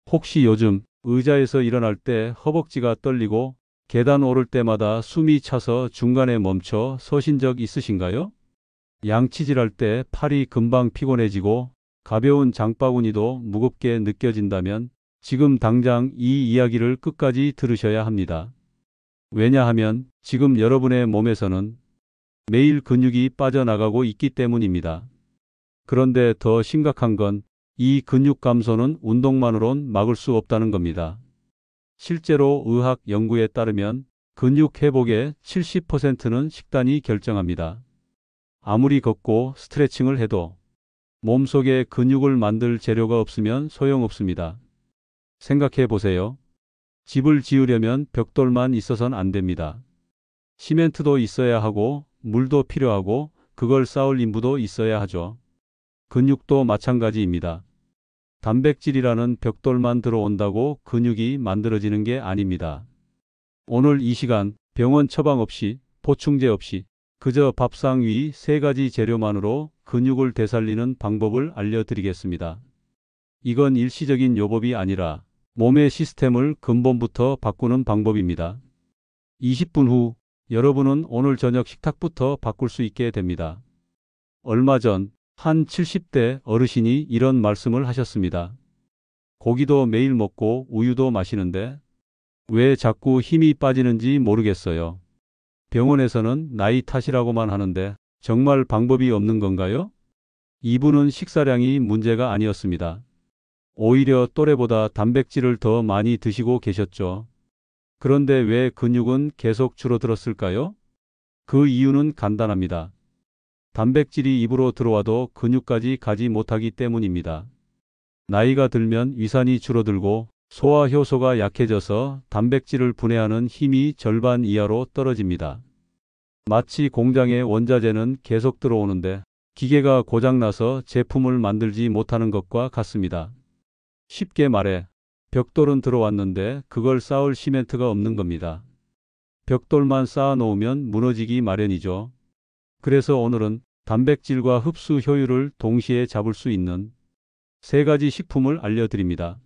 혹시 요즘 의자에서 일어날 때 허벅지가 떨리고 계단 오를 때마다 숨이 차서 중간에 멈춰 서신 적 있으신가요? 양치질할 때 팔이 금방 피곤해지고 가벼운 장바구니도 무겁게 느껴진다면 지금 당장 이 이야기를 끝까지 들으셔야 합니다. 왜냐하면 지금 여러분의 몸에서는 매일 근육이 빠져나가고 있기 때문입니다. 그런데 더 심각한 건 이 근육 감소는 운동만으론 막을 수 없다는 겁니다. 실제로 의학 연구에 따르면 근육 회복의 70%는 식단이 결정합니다. 아무리 걷고 스트레칭을 해도 몸속에 근육을 만들 재료가 없으면 소용없습니다. 생각해 보세요. 집을 지으려면 벽돌만 있어선 안 됩니다. 시멘트도 있어야 하고 물도 필요하고 그걸 쌓을 인부도 있어야 하죠. 근육도 마찬가지입니다. 단백질이라는 벽돌만 들어온다고 근육이 만들어지는 게 아닙니다. 오늘 이 시간 병원 처방 없이 보충제 없이 그저 밥상 위 세 가지 재료만으로 근육을 되살리는 방법을 알려드리겠습니다. 이건 일시적인 요법이 아니라 몸의 시스템을 근본부터 바꾸는 방법입니다. 20분 후 여러분은 오늘 저녁 식탁부터 바꿀 수 있게 됩니다. 얼마 전 한 70대 어르신이 이런 말씀을 하셨습니다. 고기도 매일 먹고 우유도 마시는데 왜 자꾸 힘이 빠지는지 모르겠어요. 병원에서는 나이 탓이라고만 하는데 정말 방법이 없는 건가요? 이분은 식사량이 문제가 아니었습니다. 오히려 또래보다 단백질을 더 많이 드시고 계셨죠. 그런데 왜 근육은 계속 줄어들었을까요? 그 이유는 간단합니다. 단백질이 입으로 들어와도 근육까지 가지 못하기 때문입니다. 나이가 들면 위산이 줄어들고 소화 효소가 약해져서 단백질을 분해하는 힘이 절반 이하로 떨어집니다. 마치 공장에 원자재는 계속 들어오는데 기계가 고장나서 제품을 만들지 못하는 것과 같습니다. 쉽게 말해 벽돌은 들어왔는데 그걸 쌓을 시멘트가 없는 겁니다. 벽돌만 쌓아 놓으면 무너지기 마련이죠. 그래서 오늘은 단백질과 흡수 효율을 동시에 잡을 수 있는 세 가지 식품을 알려드립니다.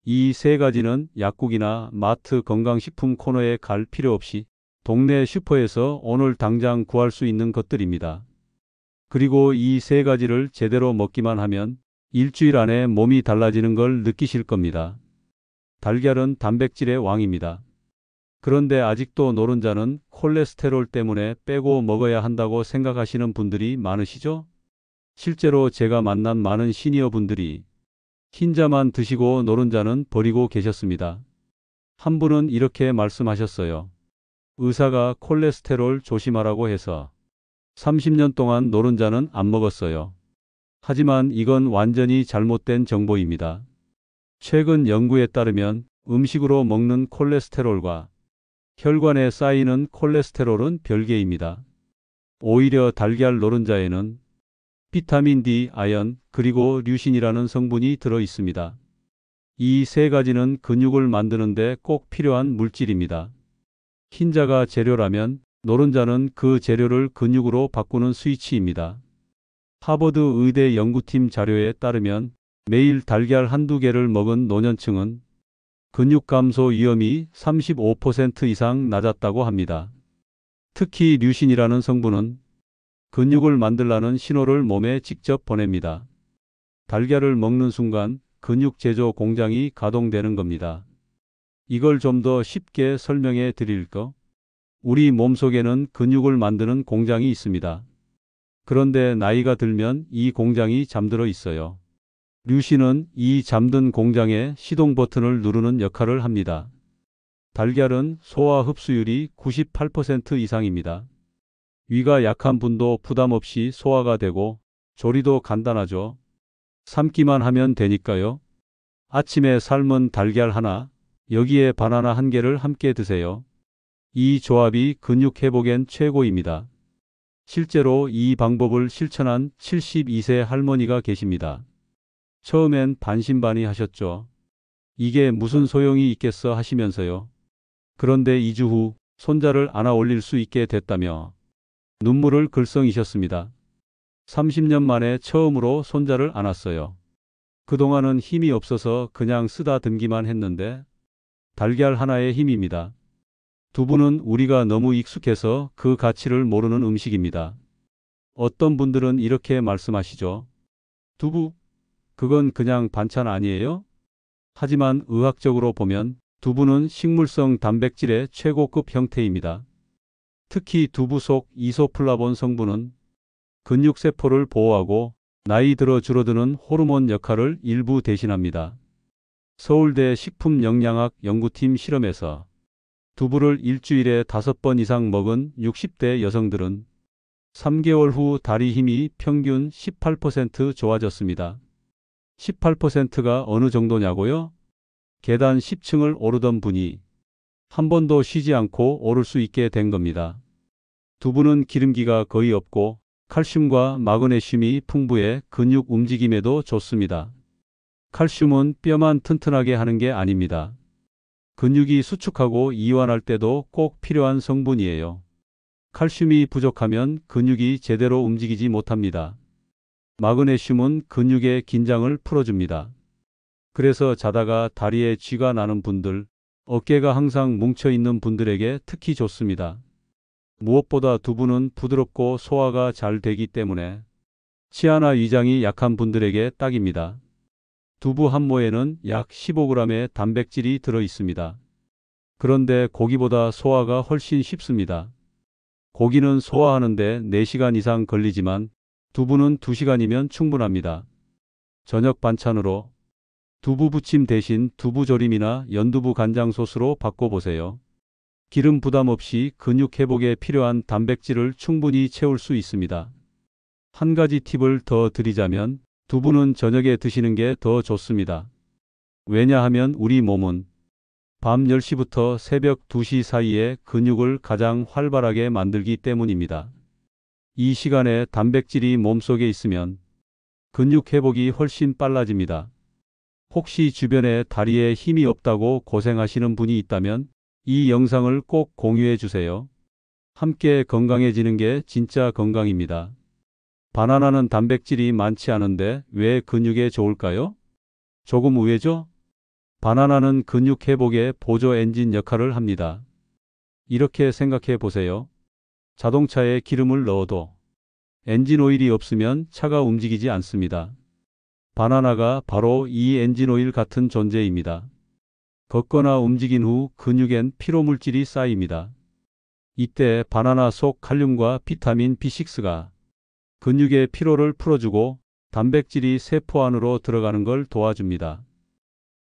이 세 가지는 약국이나 마트 건강식품 코너에 갈 필요 없이 동네 슈퍼에서 오늘 당장 구할 수 있는 것들입니다. 그리고 이 세 가지를 제대로 먹기만 하면 일주일 안에 몸이 달라지는 걸 느끼실 겁니다. 달걀은 단백질의 왕입니다. 그런데 아직도 노른자는 콜레스테롤 때문에 빼고 먹어야 한다고 생각하시는 분들이 많으시죠? 실제로 제가 만난 많은 시니어 분들이 흰자만 드시고 노른자는 버리고 계셨습니다. 한 분은 이렇게 말씀하셨어요. 의사가 콜레스테롤 조심하라고 해서 30년 동안 노른자는 안 먹었어요. 하지만 이건 완전히 잘못된 정보입니다. 최근 연구에 따르면 음식으로 먹는 콜레스테롤과 혈관에 쌓이는 콜레스테롤은 별개입니다. 오히려 달걀 노른자에는 비타민 D, 아연, 그리고 류신이라는 성분이 들어 있습니다. 이 세 가지는 근육을 만드는데 꼭 필요한 물질입니다. 흰자가 재료라면 노른자는 그 재료를 근육으로 바꾸는 스위치입니다. 하버드 의대 연구팀 자료에 따르면 매일 달걀 한두 개를 먹은 노년층은 근육 감소 위험이 35% 이상 낮았다고 합니다. 특히 류신이라는 성분은 근육을 만들라는 신호를 몸에 직접 보냅니다. 달걀을 먹는 순간 근육 제조 공장이 가동되는 겁니다. 이걸 좀 더 쉽게 설명해 드릴까? 우리 몸속에는 근육을 만드는 공장이 있습니다. 그런데 나이가 들면 이 공장이 잠들어 있어요. 류신은 이 잠든 공장의 시동 버튼을 누르는 역할을 합니다. 달걀은 소화 흡수율이 98% 이상입니다. 위가 약한 분도 부담 없이 소화가 되고 조리도 간단하죠. 삶기만 하면 되니까요. 아침에 삶은 달걀 하나, 여기에 바나나 한 개를 함께 드세요. 이 조합이 근육 회복엔 최고입니다. 실제로 이 방법을 실천한 72세 할머니가 계십니다. 처음엔 반신반의하셨죠. 이게 무슨 소용이 있겠어 하시면서요. 그런데 2주 후 손자를 안아 올릴 수 있게 됐다며 눈물을 글썽이셨습니다. 30년 만에 처음으로 손자를 안았어요. 그동안은 힘이 없어서 그냥 쓰다듬기만 했는데 달걀 하나의 힘입니다. 두부는 우리가 너무 익숙해서 그 가치를 모르는 음식입니다. 어떤 분들은 이렇게 말씀하시죠. 두부, 그건 그냥 반찬 아니에요? 하지만 의학적으로 보면 두부는 식물성 단백질의 최고급 형태입니다. 특히 두부 속 이소플라본 성분은 근육세포를 보호하고 나이 들어 줄어드는 호르몬 역할을 일부 대신합니다. 서울대 식품영양학 연구팀 실험에서 두부를 일주일에 5번 이상 먹은 60대 여성들은 3개월 후 다리 힘이 평균 18% 좋아졌습니다. 18%가 어느 정도냐고요? 계단 10층을 오르던 분이 한 번도 쉬지 않고 오를 수 있게 된 겁니다. 두부는 기름기가 거의 없고 칼슘과 마그네슘이 풍부해 근육 움직임에도 좋습니다. 칼슘은 뼈만 튼튼하게 하는 게 아닙니다. 근육이 수축하고 이완할 때도 꼭 필요한 성분이에요. 칼슘이 부족하면 근육이 제대로 움직이지 못합니다. 마그네슘은 근육의 긴장을 풀어줍니다. 그래서 자다가 다리에 쥐가 나는 분들, 어깨가 항상 뭉쳐있는 분들에게 특히 좋습니다. 무엇보다 두부는 부드럽고 소화가 잘 되기 때문에 치아나 위장이 약한 분들에게 딱입니다. 두부 한 모에는 약 15g의 단백질이 들어 있습니다. 그런데 고기보다 소화가 훨씬 쉽습니다. 고기는 소화하는데 4시간 이상 걸리지만 두부는 2시간이면 충분합니다. 저녁 반찬으로 두부 부침 대신 두부조림이나 연두부 간장 소스로 바꿔보세요. 기름 부담 없이 근육 회복에 필요한 단백질을 충분히 채울 수 있습니다. 한 가지 팁을 더 드리자면 두부는 저녁에 드시는 게 더 좋습니다. 왜냐하면 우리 몸은 밤 10시부터 새벽 2시 사이에 근육을 가장 활발하게 만들기 때문입니다. 이 시간에 단백질이 몸속에 있으면 근육 회복이 훨씬 빨라집니다. 혹시 주변에 다리에 힘이 없다고 고생하시는 분이 있다면 이 영상을 꼭 공유해 주세요. 함께 건강해지는 게 진짜 건강입니다. 바나나는 단백질이 많지 않은데 왜 근육에 좋을까요? 조금 의외죠? 바나나는 근육 회복의 보조 엔진 역할을 합니다. 이렇게 생각해 보세요. 자동차에 기름을 넣어도 엔진 오일이 없으면 차가 움직이지 않습니다. 바나나가 바로 이 엔진 오일 같은 존재입니다. 걷거나 움직인 후 근육엔 피로물질이 쌓입니다. 이때 바나나 속 칼륨과 비타민 B6가 근육의 피로를 풀어주고 단백질이 세포 안으로 들어가는 걸 도와줍니다.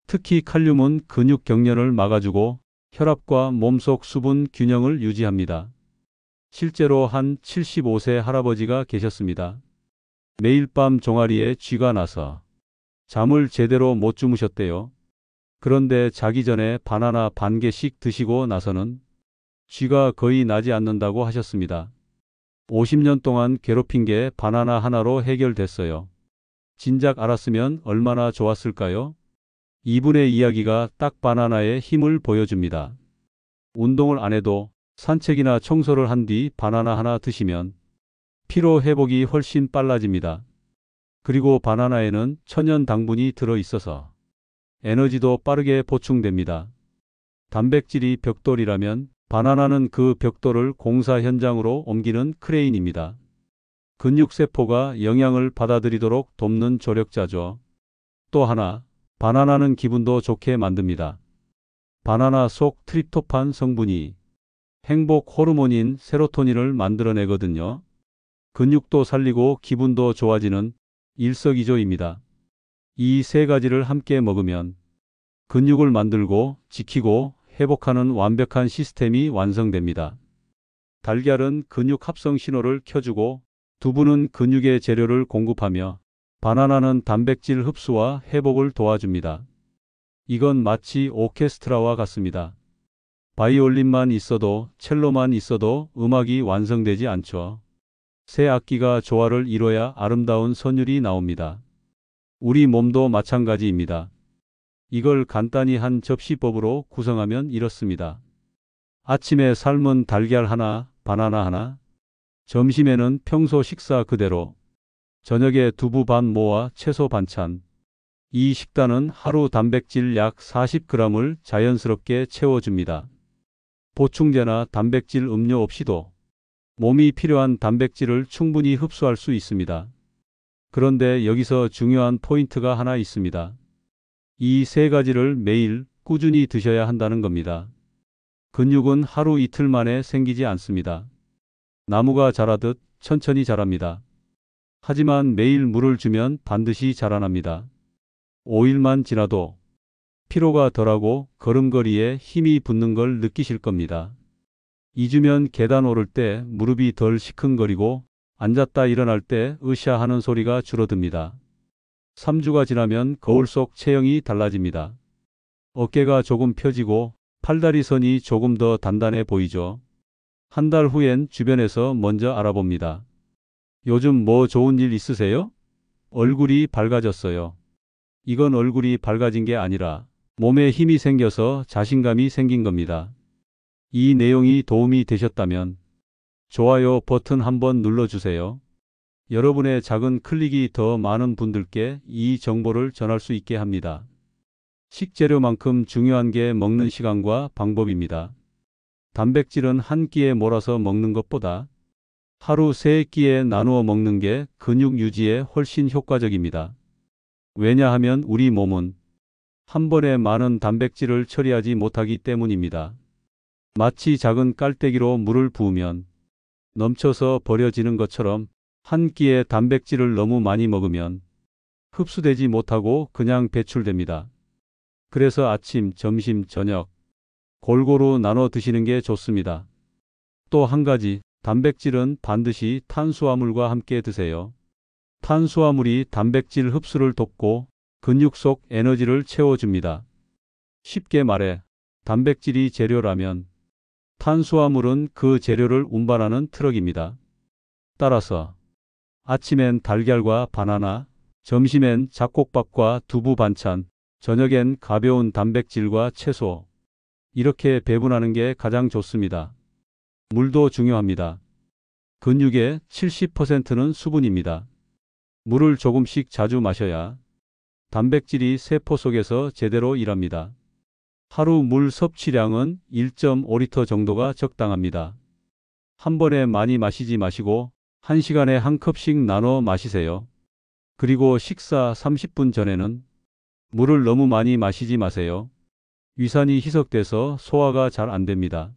특히 칼륨은 근육 경련을 막아주고 혈압과 몸속 수분 균형을 유지합니다. 실제로 한 75세 할아버지가 계셨습니다. 매일 밤 종아리에 쥐가 나서 잠을 제대로 못 주무셨대요. 그런데 자기 전에 바나나 반 개씩 드시고 나서는 쥐가 거의 나지 않는다고 하셨습니다. 50년 동안 괴롭힌 게 바나나 하나로 해결됐어요. 진작 알았으면 얼마나 좋았을까요? 이분의 이야기가 딱 바나나의 힘을 보여줍니다. 운동을 안 해도 산책이나 청소를 한 뒤 바나나 하나 드시면 피로 회복이 훨씬 빨라집니다. 그리고 바나나에는 천연 당분이 들어 있어서 에너지도 빠르게 보충됩니다. 단백질이 벽돌이라면 바나나는 그 벽돌을 공사 현장으로 옮기는 크레인입니다. 근육세포가 영양을 받아들이도록 돕는 조력자죠. 또 하나, 바나나는 기분도 좋게 만듭니다. 바나나 속 트립토판 성분이 행복 호르몬인 세로토닌을 만들어내거든요. 근육도 살리고 기분도 좋아지는 일석이조입니다. 이 세 가지를 함께 먹으면 근육을 만들고 지키고 회복하는 완벽한 시스템이 완성됩니다. 달걀은 근육 합성 신호를 켜주고 두부는 근육의 재료를 공급하며 바나나는 단백질 흡수와 회복을 도와줍니다. 이건 마치 오케스트라와 같습니다. 바이올린만 있어도 첼로만 있어도 음악이 완성되지 않죠. 세 악기가 조화를 이뤄야 아름다운 선율이 나옵니다. 우리 몸도 마찬가지입니다. 이걸 간단히 한 접시법으로 구성하면 이렇습니다. 아침에 삶은 달걀 하나, 바나나 하나. 점심에는 평소 식사 그대로. 저녁에 두부 반 모와 채소 반찬. 이 식단은 하루 단백질 약 40g을 자연스럽게 채워줍니다. 보충제나 단백질 음료 없이도 몸이 필요한 단백질을 충분히 흡수할 수 있습니다. 그런데 여기서 중요한 포인트가 하나 있습니다. 이 세 가지를 매일 꾸준히 드셔야 한다는 겁니다. 근육은 하루 이틀 만에 생기지 않습니다. 나무가 자라듯 천천히 자랍니다. 하지만 매일 물을 주면 반드시 자라납니다. 5일만 지나도 피로가 덜하고 걸음걸이에 힘이 붙는 걸 느끼실 겁니다. 2주면 계단 오를 때 무릎이 덜 시큰거리고 앉았다 일어날 때 으쌰 하는 소리가 줄어듭니다. 3주가 지나면 거울 속 체형이 달라집니다. 어깨가 조금 펴지고 팔다리 선이 조금 더 단단해 보이죠. 한 달 후엔 주변에서 먼저 알아봅니다. 요즘 뭐 좋은 일 있으세요? 얼굴이 밝아졌어요. 이건 얼굴이 밝아진 게 아니라 몸에 힘이 생겨서 자신감이 생긴 겁니다. 이 내용이 도움이 되셨다면 좋아요 버튼 한번 눌러주세요. 여러분의 작은 클릭이 더 많은 분들께 이 정보를 전할 수 있게 합니다. 식재료만큼 중요한 게 먹는 시간과 방법입니다. 단백질은 한 끼에 몰아서 먹는 것보다 하루 3끼에 나누어 먹는 게 근육 유지에 훨씬 효과적입니다. 왜냐하면 우리 몸은 한 번에 많은 단백질을 처리하지 못하기 때문입니다. 마치 작은 깔때기로 물을 부으면 넘쳐서 버려지는 것처럼 한 끼에 단백질을 너무 많이 먹으면 흡수되지 못하고 그냥 배출됩니다. 그래서 아침, 점심, 저녁 골고루 나눠 드시는 게 좋습니다. 또 한 가지, 단백질은 반드시 탄수화물과 함께 드세요. 탄수화물이 단백질 흡수를 돕고 근육 속 에너지를 채워줍니다. 쉽게 말해 단백질이 재료라면 탄수화물은 그 재료를 운반하는 트럭입니다. 따라서 아침엔 달걀과 바나나, 점심엔 잡곡밥과 두부 반찬, 저녁엔 가벼운 단백질과 채소, 이렇게 배분하는 게 가장 좋습니다. 물도 중요합니다. 근육의 70%는 수분입니다. 물을 조금씩 자주 마셔야 단백질이 세포 속에서 제대로 일합니다. 하루 물 섭취량은 1.5리터 정도가 적당합니다. 한 번에 많이 마시지 마시고 1시간에 한 컵씩 나눠 마시세요. 그리고 식사 30분 전에는 물을 너무 많이 마시지 마세요. 위산이 희석돼서 소화가 잘 안 됩니다.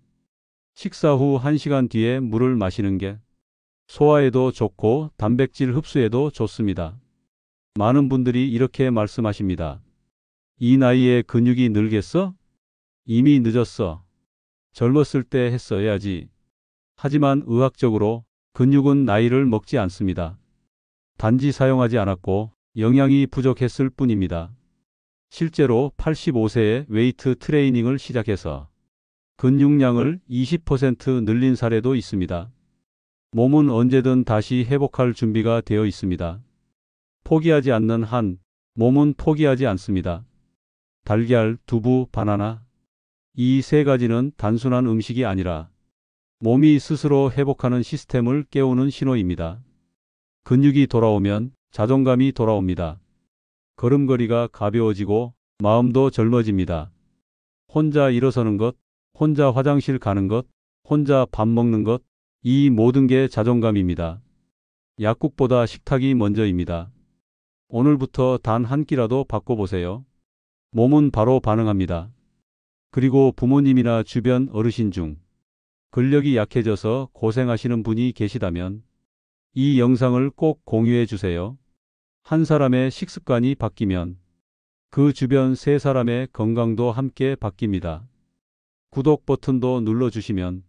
식사 후 1시간 뒤에 물을 마시는 게 소화에도 좋고 단백질 흡수에도 좋습니다. 많은 분들이 이렇게 말씀하십니다. 이 나이에 근육이 늘겠어? 이미 늦었어. 젊었을 때 했어야지. 하지만 의학적으로 근육은 나이를 먹지 않습니다. 단지 사용하지 않았고 영양이 부족했을 뿐입니다. 실제로 85세에 웨이트 트레이닝을 시작해서 근육량을 20% 늘린 사례도 있습니다. 몸은 언제든 다시 회복할 준비가 되어 있습니다. 포기하지 않는 한 몸은 포기하지 않습니다. 달걀, 두부, 바나나, 이 세 가지는 단순한 음식이 아니라 몸이 스스로 회복하는 시스템을 깨우는 신호입니다. 근육이 돌아오면 자존감이 돌아옵니다. 걸음걸이가 가벼워지고 마음도 젊어집니다. 혼자 일어서는 것, 혼자 화장실 가는 것, 혼자 밥 먹는 것, 이 모든 게 자존감입니다. 약국보다 식탁이 먼저입니다. 오늘부터 단 한 끼라도 바꿔보세요. 몸은 바로 반응합니다. 그리고 부모님이나 주변 어르신 중 근력이 약해져서 고생하시는 분이 계시다면 이 영상을 꼭 공유해 주세요. 한 사람의 식습관이 바뀌면 그 주변 세 사람의 건강도 함께 바뀝니다. 구독 버튼도 눌러주시면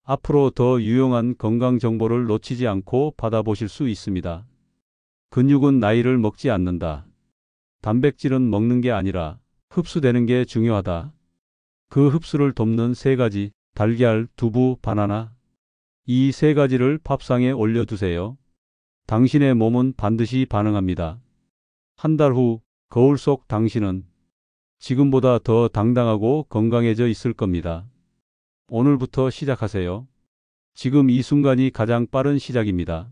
앞으로 더 유용한 건강 정보를 놓치지 않고 받아보실 수 있습니다. 근육은 나이를 먹지 않는다. 단백질은 먹는 게 아니라 흡수되는 게 중요하다. 그 흡수를 돕는 세 가지, 달걀, 두부, 바나나, 이 세 가지를 밥상에 올려두세요. 당신의 몸은 반드시 반응합니다. 한 달 후 거울 속 당신은 지금보다 더 당당하고 건강해져 있을 겁니다. 오늘부터 시작하세요. 지금 이 순간이 가장 빠른 시작입니다.